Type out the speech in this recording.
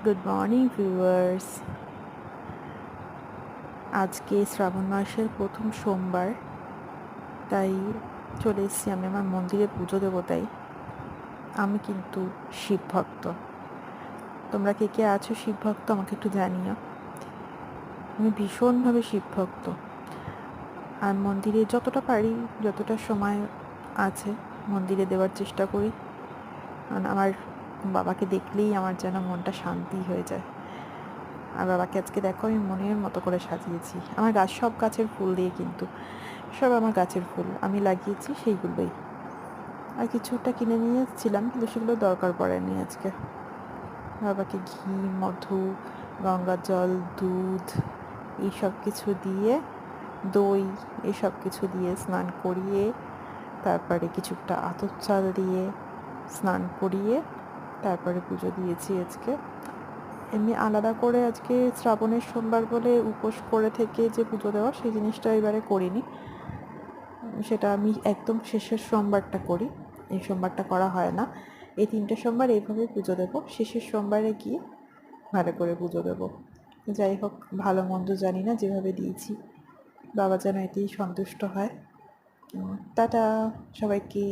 Good morning viewers. আজকে শ্রাবণ মাসের প্রথম সোমবার, তাই চলে এসেছি আমি আমার মন্দিরে পুজো দেবো। তাই আমি কিন্তু শিব ভক্ত। তোমরা কে কে আছো শিব ভক্ত আমাকে একটু জানিও। আমি ভীষণভাবে শিব ভক্ত, আর মন্দিরে যতটা পারি, যতটা সময় আছে মন্দিরে দেওয়ার চেষ্টা করি। কারণ আমার বাবাকে দেখলেই আমার যেন মনটা শান্তি হয়ে যায়। আর বাবাকে আজকে দেখো আমি মনের মতো করে সাজিয়েছি। আমার গাছ সব গাছের ফুল দিয়ে, কিন্তু সব আমার গাছের ফুল আমি লাগিয়েছি সেইগুলোই। আর কিছুটা কিনে নিয়ে এসেছিলাম, কিন্তু সেগুলো দরকার পড়েনি আজকে। বাবাকে ঘি, মধু, গঙ্গার জল, দুধ এইসব কিছু দিয়ে, দই এইসব কিছু দিয়ে স্নান করিয়ে, তারপরে কিছুটা আতপ চাল দিয়ে স্নান করিয়ে তারপরে পুজো দিয়েছি আজকে। এমনি আলাদা করে আজকে শ্রাবণের সোমবার বলে উপোস করে থেকে যে পুজো দেওয়া, সেই জিনিসটা এবারে করিনি। সেটা আমি একদম শেষের সোমবারটা করি, এই সোমবারটা করা হয় না। এই 3টে সোমবার এইভাবে পুজো দেবো, শেষের সোমবারে গিয়ে ভালো করে পুজো দেবো। যাই হোক, ভালো মন্দ জানি না, যেভাবে দিয়েছি বাবা যেন এতেই সন্তুষ্ট হয়। টাটা সবাইকে।